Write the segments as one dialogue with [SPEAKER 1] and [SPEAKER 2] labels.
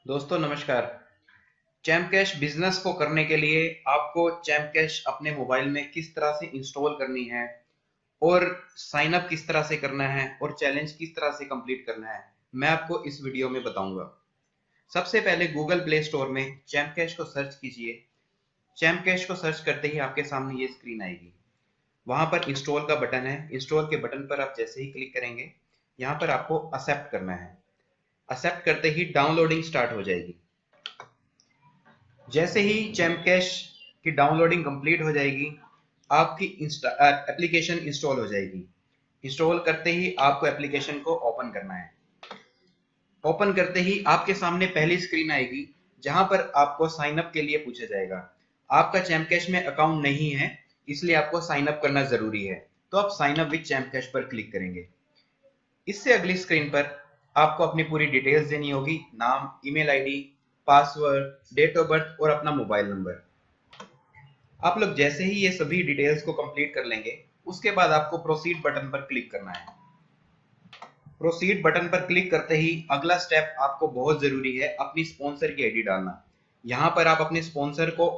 [SPEAKER 1] दोस्तों नमस्कार। Champ cash business को करने के लिए आपको चैम्प कैश अपने मोबाइल में किस तरह से इंस्टॉल करनी है और साइन अप किस तरह से करना है और चैलेंज किस तरह से कंप्लीट करना है, मैं आपको इस वीडियो में बताऊंगा। सबसे पहले गूगल प्ले स्टोर में चैम्प कैश को सर्च कीजिए। चैम्प कैश को सर्च करते ही आपके सामने ये स्क्रीन आएगी। वहां पर इंस्टॉल का बटन है। इंस्टॉल के बटन पर आप जैसे ही क्लिक करेंगे, यहाँ पर आपको एक्सेप्ट करना है। एक्सेप्ट करते ही डाउनलोडिंग स्टार्ट हो जाएगी। जैसे ही चैम्प कैश की डाउनलोडिंग कंप्लीट हो जाएगी, आपकी एप्लीकेशन इंस्टॉल हो जाएगी। इंस्टॉल करते ही आपको एप्लीकेशन को ओपन करना है। ओपन करते ही आपके सामने पहली स्क्रीन आएगी, जहां पर आपको साइन अप के लिए पूछा जाएगा। आपका चैम्प कैश में अकाउंट नहीं है, इसलिए आपको साइन अप करना जरूरी है। तो आप sign up with champ cash पर क्लिक करेंगे। इससे अगली स्क्रीन पर आपको अपनी पूरी डिटेल्स देनी होगी, नाम, email ID, password, date of birth और अपना मोबाइल नंबर। आप लोग जैसे ही ये सभी डिटेल्स को कंप्लीट कर लेंगे, उसके बाद आपको प्रोसीड बटन पर क्लिक करना है। प्रोसीड बटन पर क्लिक करते ही अगला स्टेप आपको बहुत जरूरी है, अपनी स्पॉन्सर की आईडी डालना। यहाँ पर आप अपने स्पॉन्सर को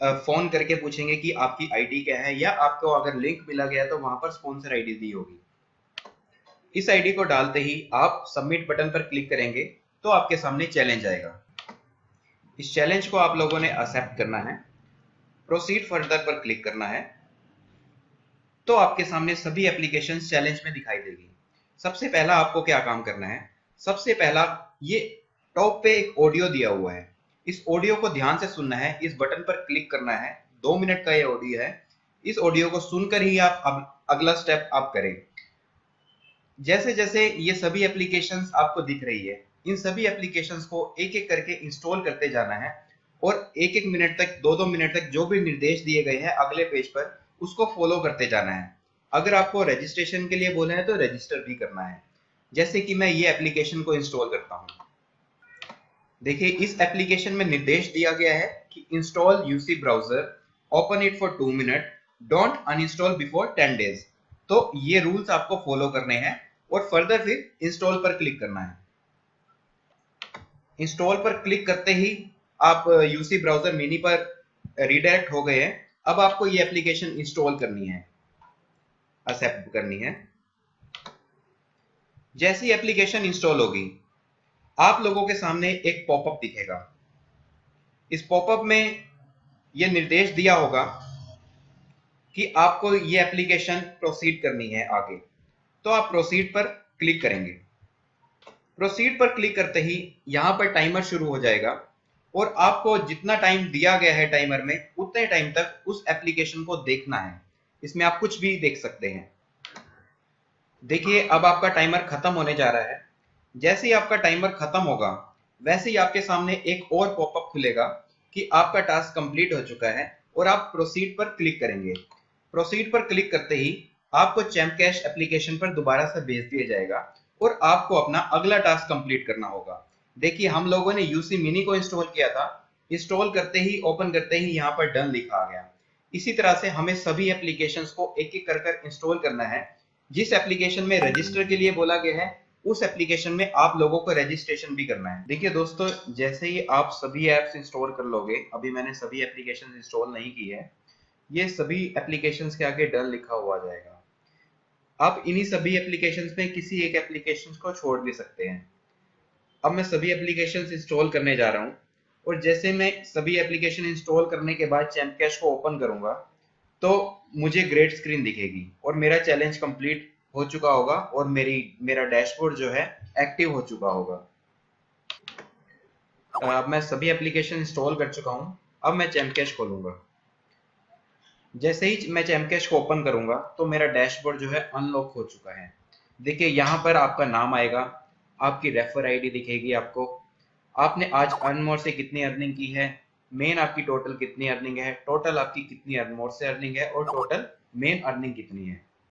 [SPEAKER 1] फोन करके पूछेंगे कि आपकी आईडी क्या है, या आपको अगर लिंक मिला गया तो वहां पर स्पॉन्सर आईडी दी होगी। इस आईडी को डालते ही आप सबमिट बटन पर क्लिक करेंगे तो आपके सामने चैलेंज आएगा। इस चैलेंज को आप लोगों ने एक्सेप्ट करना है। प्रोसीड फर्दर पर क्लिक करना है तो आपके सामने सभी एप्लीकेशंस चैलेंज में दिखाई देगी। सबसे पहला आपको क्या काम करना है, सबसे पहला ये टॉप पे एक ऑडियो दिया हुआ है, इस ऑडियो को ध्यान से सुनना है। इस बटन पर क्लिक करना है। 2 मिनट का ये ऑडियो है। इस ऑडियो को सुनकर ही आप अब अगला स्टेप आप करें। जैसे जैसे ये सभी एप्लीकेशंस आपको दिख रही है, इन सभी एप्लीकेशंस को एक एक करके इंस्टॉल करते जाना है और एक एक मिनट तक, 2-2 मिनट तक जो भी निर्देश दिए गए हैं अगले पेज पर, उसको फॉलो करते जाना है। अगर आपको रजिस्ट्रेशन के लिए बोला है तो रजिस्टर भी करना है। जैसे कि मैं ये एप्लीकेशन को इंस्टॉल करता हूँ। देखिए इस एप्लीकेशन में निर्देश दिया गया है कि install UC browser, open it for 2 minute, don't uninstall before 10 days. तो ये रूल्स आपको फॉलो करने हैं और फर्दर फिर इंस्टॉल पर क्लिक करना है। इंस्टॉल पर क्लिक करते ही आप यूसी ब्राउजर मिनी पर रीडायरेक्ट हो गए हैं। अब आपको ये एप्लीकेशन इंस्टॉल करनी है, एक्सेप्ट करनी है। जैसी एप्लीकेशन इंस्टॉल होगी, आप लोगों के सामने एक पॉपअप दिखेगा। इस पॉपअप में यह निर्देश दिया होगा कि आपको ये एप्लीकेशन प्रोसीड करनी है आगे। तो आप प्रोसीड पर क्लिक करेंगे। प्रोसीड पर क्लिक करते ही यहां पर टाइमर शुरू हो जाएगा और आपको जितना टाइम दिया गया है टाइमर में, उतने टाइम तक उस एप्लीकेशन को देखना है। इसमें आप कुछ भी देख सकते हैं। देखिए अब आपका टाइमर खत्म होने जा रहा है। जैसे ही आपका टाइमर खत्म होगा, वैसे ही आपके सामने एक और पॉपअप खुलेगा कि आपका टास्क कंप्लीट हो चुका है और आप प्रोसीड पर क्लिक करेंगे। प्रोसीड पर क्लिक करते ही आपको चैम्प कैश एप्लीकेशन पर दोबारा से भेज दिया जाएगा और आपको अपना अगला टास्क कंप्लीट करना होगा। देखिए हम लोगों ने यूसी मिनी को इंस्टॉल किया था। इंस्टॉल करते ही, ओपन करते ही यहाँ पर डन लिखा आ गया। इसी तरह से हमें सभी एप्लीकेशंस को एक एक कर इंस्टॉल करना है। जिस एप्लीकेशन में रजिस्टर के लिए बोला गया है, उस एप्लीकेशन में आप लोगों को रजिस्ट्रेशन भी करना है। देखिए दोस्तों, जैसे ही आप सभी एप्स इंस्टॉल कर लोगे, अभी मैंने सभी एप्लीकेशन इंस्टॉल नहीं की है, ये सभी एप्लीकेशंस के आगे डन लिखा हुआ जाएगा। आप इन्हीं सभी एप्लीकेशंस में किसी एक एप्लीकेशन को छोड़ भी सकते हैं। अब मैं सभी एप्लीकेशंस इंस्टॉल करने जा रहा हूँ और जैसे मैं सभी एप्लीकेशन इंस्टॉल करने के बाद चैम्प कैश को ओपन करूंगा तो मुझे ग्रेड स्क्रीन दिखेगी और मेरा चैलेंज कंप्लीट हो चुका होगा और मेरा डैशबोर्ड जो है एक्टिव हो चुका होगा। अब मैं सभी एप्लीकेशन इंस्टॉल कर चुका हूँ। अब मैं चैम्प कैश खोलूंगा। जैसे ही मैं चैम्प कैश को ओपन करूंगा तो मेरा डैशबोर्ड जो है अनलॉक हो चुका है। देखिए यहाँ पर आपका नाम आएगा, आपकी रेफर आईडी दिखेगी आपको, आपने आज अनमोर से कितनी अर्निंग की है, मेन आपकी टोटल कितनी अर्निंग है, टोटल आपकी कितनी अनमोर से अर्निंग है और टोटल मेन अर्निंग कितनी है।